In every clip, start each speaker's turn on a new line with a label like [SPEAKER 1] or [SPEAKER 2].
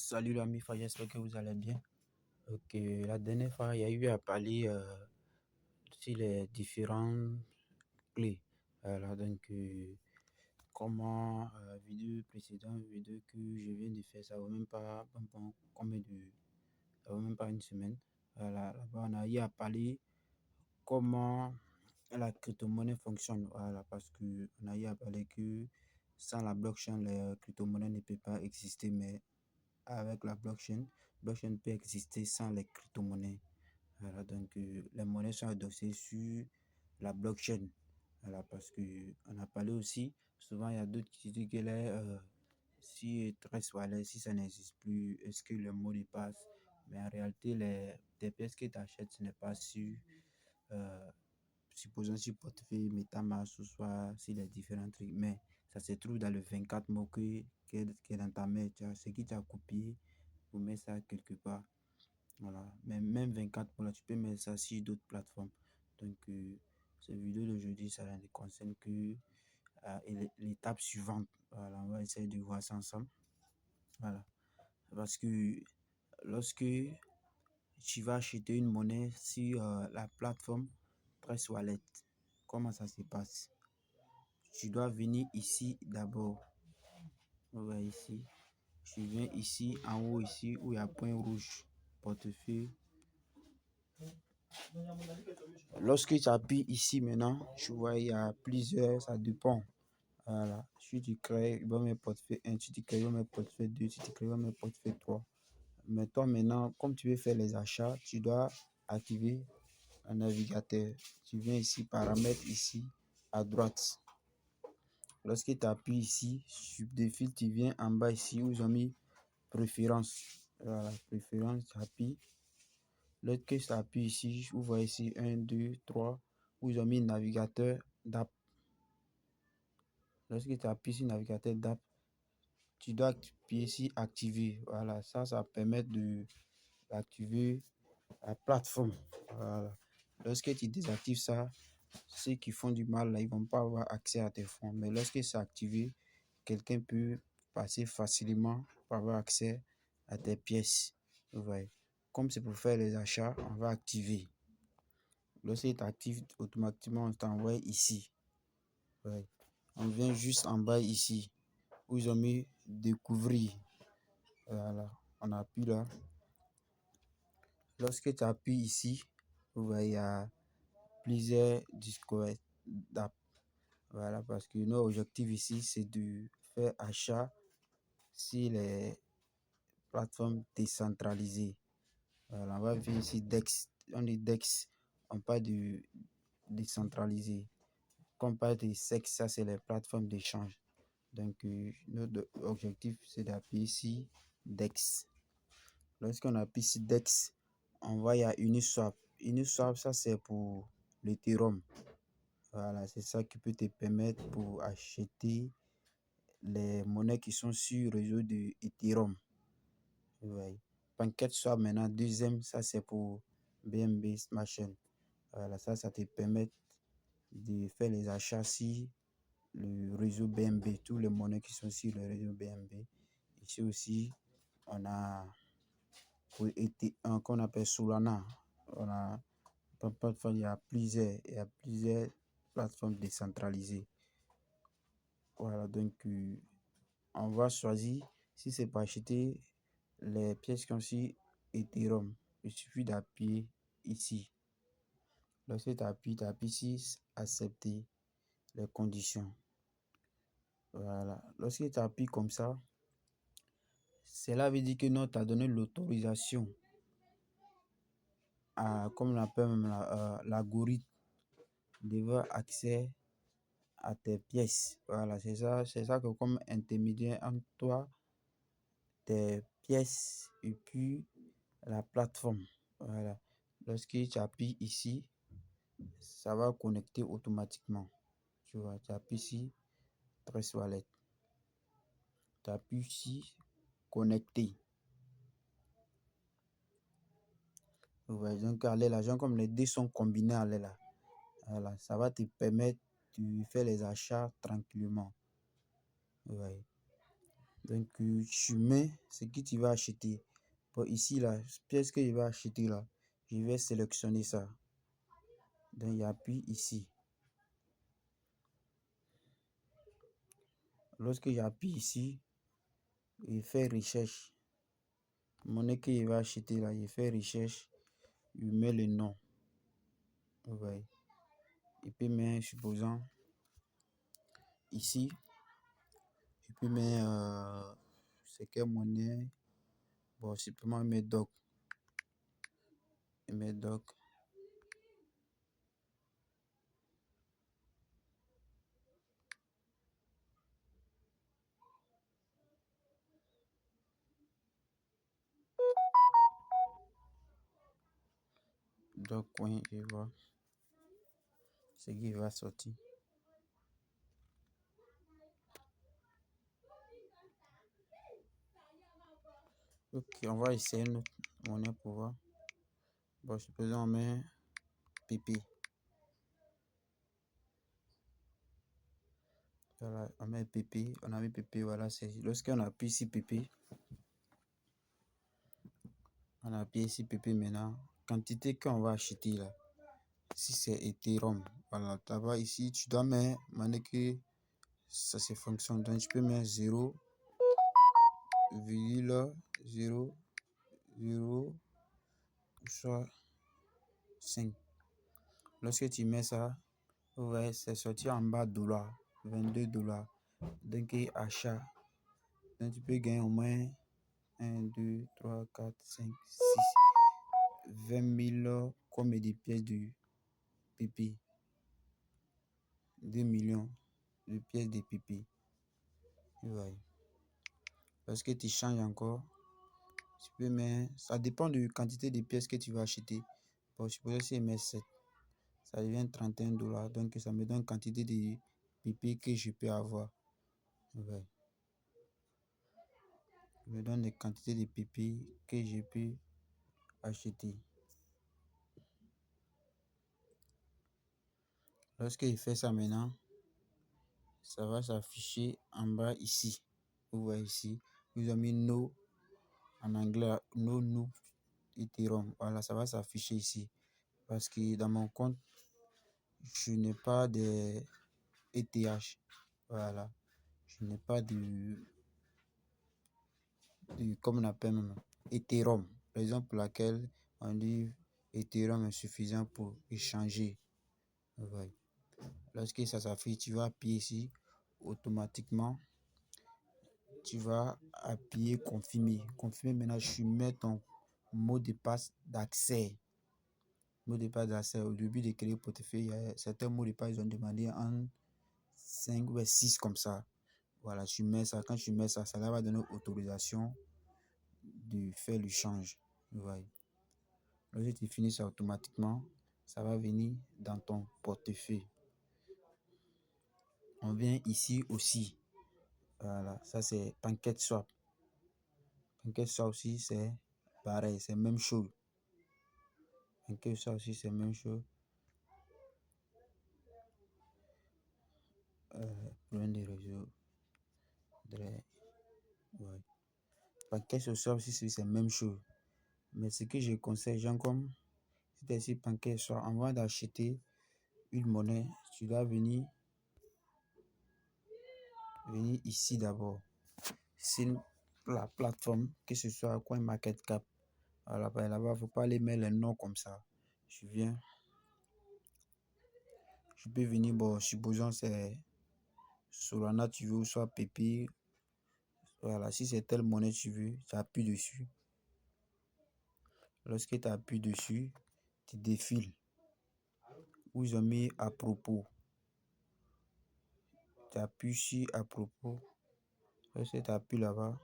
[SPEAKER 1] Salut l'ami Fa, j'espère que vous allez bien. Ok, la dernière fois, il y a eu à parler sur les différentes clés. Voilà, donc, comment, vidéo précédente, vidéo que je viens de faire, ça vaut même pas, ça vaut même pas une semaine. Voilà, là-bas, on a eu à parler comment la crypto-monnaie fonctionne. Voilà, parce que on a eu à parler que sans la blockchain, les crypto-monnaies ne peuvent pas exister, mais avec la blockchain peut exister sans les crypto-monnaies. Voilà, donc les monnaies sont adossées sur la blockchain. Voilà, parce que on a parlé aussi, souvent il y a d'autres qui disent que si Trust Wallet, si ça n'existe plus, est-ce que le mot de passe, mais en réalité, les pièces que tu achètes, ce n'est pas sur, euh, supposons sur portefeuille, MetaMask, ou soit sur les différents trucs, mais ça se trouve dans le 24 mots qui est dans ta main, tu vois, ce qui t'a copié pour mettre ça quelque part. Voilà. Mais même 24 pour là, tu peux mettre ça sur d'autres plateformes. Donc, cette vidéo d'aujourd'hui, ça ne concerne que l'étape suivante. Voilà, on va essayer de voir ça ensemble. Voilà. Parce que lorsque tu vas acheter une monnaie sur la plateforme Trust Wallet, comment ça se passe? Tu dois venir ici d'abord. Ouais, ici. Tu viens ici, en haut, ici, où il y a point rouge, portefeuille. Lorsque tu appuies ici maintenant, tu vois, il y a plusieurs, ça dépend. Voilà. Si tu crées, il va mettre portefeuille 1, si tu crées, il va mettre portefeuille 2, si tu crées, il va mettre portefeuille 3. Mais toi maintenant, comme tu veux faire les achats, tu dois activer un navigateur. Tu viens ici, paramètres ici, à droite. Lorsque tu appuies ici, sur défile, tu viens en bas ici où ils ont mis préférence. Voilà, préférence, tu appuies. Lorsque tu appuies ici, vous voyez ici 1, 2, 3, où ils ont mis navigateur d'app. Lorsque tu appuies sur navigateur d'app, tu dois appuyer ici activer. Voilà, ça permet d'activer la plateforme. Voilà. Lorsque tu désactives ça, ceux qui font du mal, là, ils ne vont pas avoir accès à tes fonds. Mais lorsque c'est activé, quelqu'un peut passer facilement pour avoir accès à tes pièces. Vous voyez. Comme c'est pour faire les achats, on va activer. Lorsque tu actives, automatiquement, on t'envoie ici. Ouais. On vient juste en bas ici, où ils ont mis découvrir. Voilà. On appuie là. Lorsque tu appuies ici, vous voyez, il y a plusieurs discours d'app. Voilà, parce que notre objectif ici, c'est de faire achat sur les plateformes décentralisées. Voilà, on va venir ici DEX. On dit DEX, on parle de décentralisé. Quand on parle de SEX, ça c'est les plateformes d'échange. Donc, notre objectif, c'est d'appuyer ici DEX. Lorsqu'on appuie ici DEX, on voit il y a Uniswap. Uniswap, ça c'est pour l'Ethereum. Voilà, c'est ça qui peut te permettre pour acheter les monnaies qui sont sur le réseau de Ethereum. Ouais. PancakeSwap maintenant, deuxième, ça c'est pour BNB Smart Chain. Voilà, ça te permet de faire les achats sur le réseau BNB, tous les monnaies qui sont sur le réseau BNB. Ici aussi, on a un qu'on appelle Solana. On a il y a plusieurs plateformes décentralisées. Voilà, donc on va choisir si c'est pour acheter les pièces qui ont sur Ethereum. Il suffit d'appuyer ici. Lorsque tu appuies ici, accepter les conditions. Voilà. Lorsque tu appuies comme ça, cela veut dire que nous t'a donné l'autorisation à, comme on appelle même l'algorithme, d'avoir accès à tes pièces. Voilà, c'est ça que comme intermédiaire entre toi, tes pièces et puis la plateforme. Voilà. Lorsque tu appuies ici, ça va connecter automatiquement. Tu vois, tu appuies ici, Trust Wallet. Tu appuies ici, connecter. Ouais, donc, allez, l'argent, comme les deux sont combinés, allez là. Voilà, ça va te permettre de faire les achats tranquillement. Ouais. Donc, tu mets ce que tu vas acheter. Bon, ici, la pièce que je vais acheter là, je vais sélectionner ça. Donc, j'appuie ici. Lorsque j'appuie ici, je fais recherche. Monnaie que je vais acheter là, je fais recherche. Je mets le nom. Ouais. Et puis, mais supposons ici, je peux mettre c'est quelle monnaie. Bon, simplement mettre doc. Mettre doc. Doc, coin, je vois ce qui va sortir. Ok, on va essayer notre monnaie pour voir. Bon, supposons on met PP. Voilà, on met PP, on a mis PP, voilà, c'est lorsqu'on appuie ici PP, on appuie ici PP maintenant, quantité qu'on va acheter là, si c'est Ethereum, voilà, là-bas ici, tu dois mettre, que ça c'est fonction, donc tu peux mettre 0,00 soit 5. Lorsque tu mets ça, ouais, c'est sorti en bas $, $22. Donc achat, donc tu peux gagner au moins 1, 2, 3, 4, 5, 6, 20 000 comme des pièces de PP. 2 millions de pièces de PP. Ouais. Parce que tu changes encore, tu peux mettre, ça dépend de la quantité de pièces que tu vas acheter. Bon, je suppose que si je mets 7, ça devient $31. Donc ça me donne quantité de PP que je peux avoir. Ouais. Ça me donne des quantités de PP que je peux acheter. Lorsque je fais ça maintenant, ça va s'afficher en bas ici. Vous voyez ici, ils ont mis no en anglais, no Ethereum. Voilà, ça va s'afficher ici. Parce que dans mon compte, je n'ai pas de ETH. Voilà, je n'ai pas comme on appelle même, Ethereum. Raison pour laquelle on dit Ethereum est suffisant pour échanger. Ouais. Lorsque ça s'affiche, tu vas appuyer ici automatiquement. Tu vas appuyer confirmer. Confirmer maintenant, je mets ton mot de passe d'accès. Mot de passe d'accès. Au début de créer le portefeuille, il y a certains mots de passe, ils ont demandé en 5 ou 6 comme ça. Voilà, tu mets ça. Quand tu mets ça, ça va donner autorisation de faire le change. Ouais. Lorsque tu finis ça automatiquement, ça va venir dans ton portefeuille. On vient ici aussi. Voilà, ça c'est PancakeSwap. PancakeSwap aussi, c'est pareil, c'est même chose. PancakeSwap aussi, c'est même chose. Problème de réseau. Ouais. PancakeSwap aussi, c'est même chose. Mais ce que je conseille, genre comme si tu es sur PancakeSwap, avant d'acheter une monnaie, tu dois venir ici d'abord. C'est la plateforme, que ce soit CoinMarketCap. Voilà, là-bas, il ne faut pas aller mettre les noms comme ça. Je viens. Je peux venir, bon, supposons c'est Solana, tu veux, ou soit PP. Voilà, si c'est telle monnaie tu veux, tu appuies dessus. Lorsque tu appuies dessus, tu défiles. Où ils ont mis à propos. Tu appuies sur à propos. Lorsque tu appuies là-bas,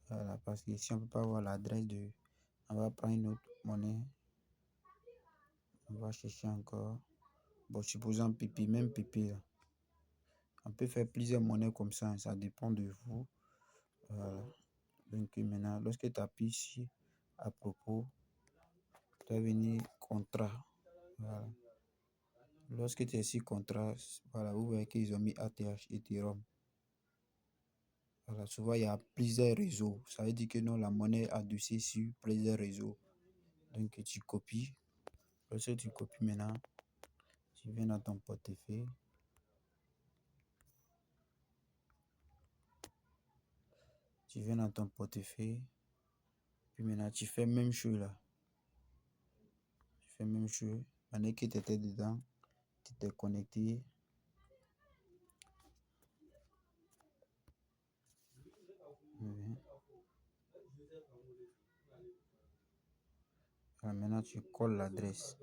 [SPEAKER 1] voilà, parce que ici on ne peut pas voir l'adresse de. On va prendre une autre monnaie. On va chercher encore. Bon, supposons PP, même PP là. On peut faire plusieurs monnaies comme ça dépend de vous. Voilà. Donc maintenant, lorsque tu appuies ici à propos, tu vas venir contrat. Voilà. Lorsque tu es ici contrat, voilà, vous voyez qu'ils ont mis ATH Ethereum. Voilà, souvent il y a plusieurs réseaux. Ça veut dire que non, la monnaie est adossée sur plusieurs réseaux. Donc tu copies. Lorsque tu copies maintenant, tu viens dans ton portefeuille. Tu viens dans ton portefeuille. Puis maintenant, tu fais même chose là. Tu fais même chose. Pendant que tu étais dedans, tu t'es connecté. Oui. Alors maintenant, tu colles l'adresse.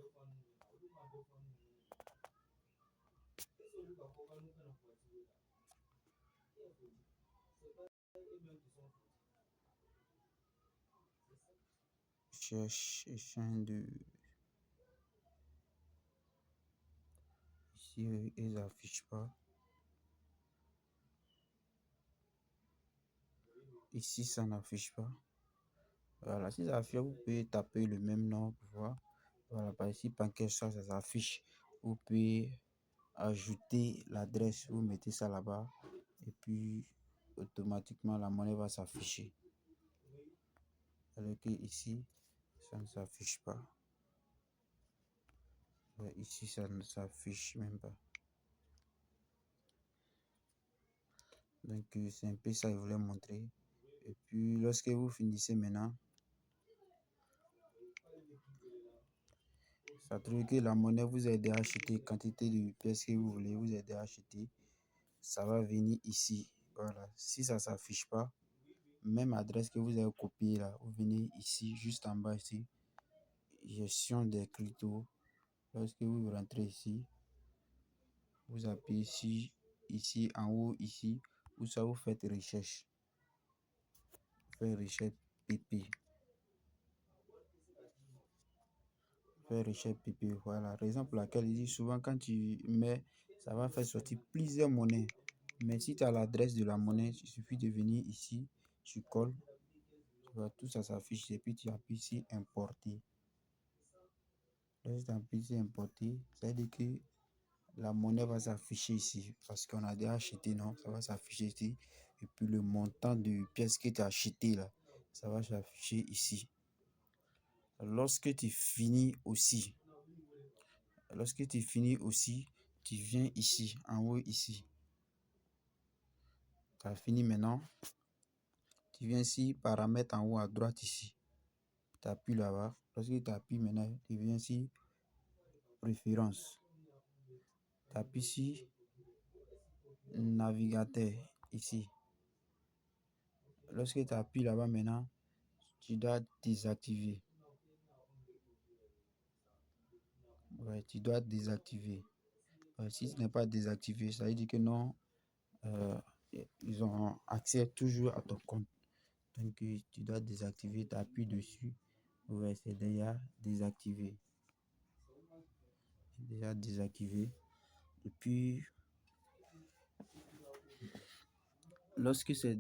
[SPEAKER 1] Cherche échange de. Ici, ils n'affichent pas. Ici, ça n'affiche pas. Voilà, si ça affiche, vous pouvez taper le même nom pour voir. Voilà, par ici, Pancake ça s'affiche. Vous pouvez ajouter l'adresse, vous mettez ça là-bas. Et puis, automatiquement, la monnaie va s'afficher. Alors que ici, ça ne s'affiche pas. Ici, ça ne s'affiche même pas. Donc, c'est un peu ça que je voulais montrer. Et puis, lorsque vous finissez maintenant, ça trouve que la monnaie vous a aidé à acheter quantité de pièces que vous voulez, vous aidez à acheter. Ça va venir ici. Voilà. Si ça ne s'affiche pas, même adresse que vous avez copiée là, vous venez ici, juste en bas ici, gestion des cryptos. Lorsque vous rentrez ici, vous appuyez ici, ici, en haut, ici, où ça vous faites recherche. Faites recherche PP. Faites recherche PP. Voilà. Raison pour laquelle il dit souvent quand tu mets, ça va faire sortir plusieurs monnaies. Mais si tu as l'adresse de la monnaie, il suffit de venir ici, tu colles, tu vois, tout ça s'affiche et puis tu appuies ici importer. Lorsque tu appuies ici importer, ça veut dire que la monnaie va s'afficher ici parce qu'on a déjà acheté, non? Ça va s'afficher ici. Et puis le montant de pièces que tu as acheté là, ça va s'afficher ici. Lorsque tu finis aussi, tu viens ici, en haut ici. Tu as fini maintenant. Tu viens ici, paramètres en haut à droite ici. Tu appuies là-bas. Lorsque tu appuies maintenant, tu viens ici, préférences. Tu appuies ici, navigateur ici. Lorsque tu appuies là-bas maintenant, tu dois désactiver. Ouais, tu dois désactiver. Si ce n'est pas désactivé, ça veut dire que non, euh, ils ont accès toujours à ton compte. Donc, tu dois désactiver, tu appuies dessus. Ouais, c'est déjà désactivé. Déjà désactivé. Et puis, lorsque c'est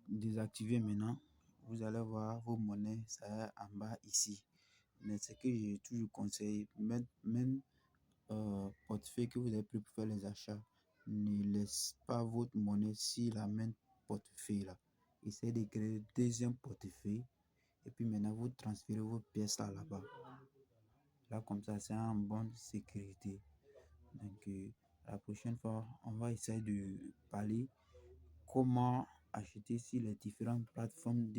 [SPEAKER 1] désactivé maintenant, vous allez voir vos monnaies, ça est en bas ici. Mais ce que j'ai toujours conseillé, même portefeuille que vous avez pris pour faire les achats, ne laisse pas votre monnaie sur la même portefeuille là. Essayez de créer un deuxième portefeuille et puis maintenant vous transférez vos pièces là-bas. Là, comme ça, c'est en bonne sécurité. Donc, la prochaine fois, on va essayer de parler comment acheter sur les différentes plateformes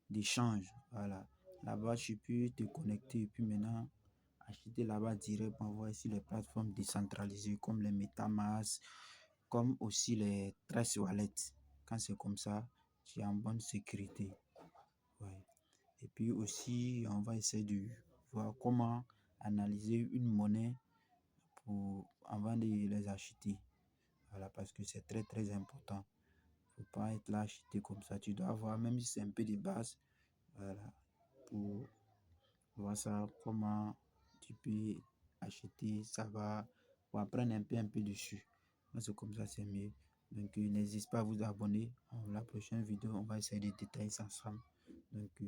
[SPEAKER 1] d'échange. Voilà. Là-bas, tu peux te connecter et puis maintenant acheter là-bas directement, voir sur les plateformes décentralisées comme les MetaMask, comme aussi les Trust Wallet. Quand c'est comme ça, tu es en bonne sécurité. Ouais. Et puis aussi, on va essayer de voir comment analyser une monnaie avant de les acheter. Voilà, parce que c'est très très important. Faut pas être là acheter comme ça. Tu dois avoir, même si c'est un peu de base, voilà, pour voir ça, comment tu peux acheter, ça va, pour apprendre un peu dessus. Donc, c'est comme ça, c'est mieux. Donc, n'hésitez pas à vous abonner. La prochaine vidéo, on va essayer de détailler ça ensemble. Donc,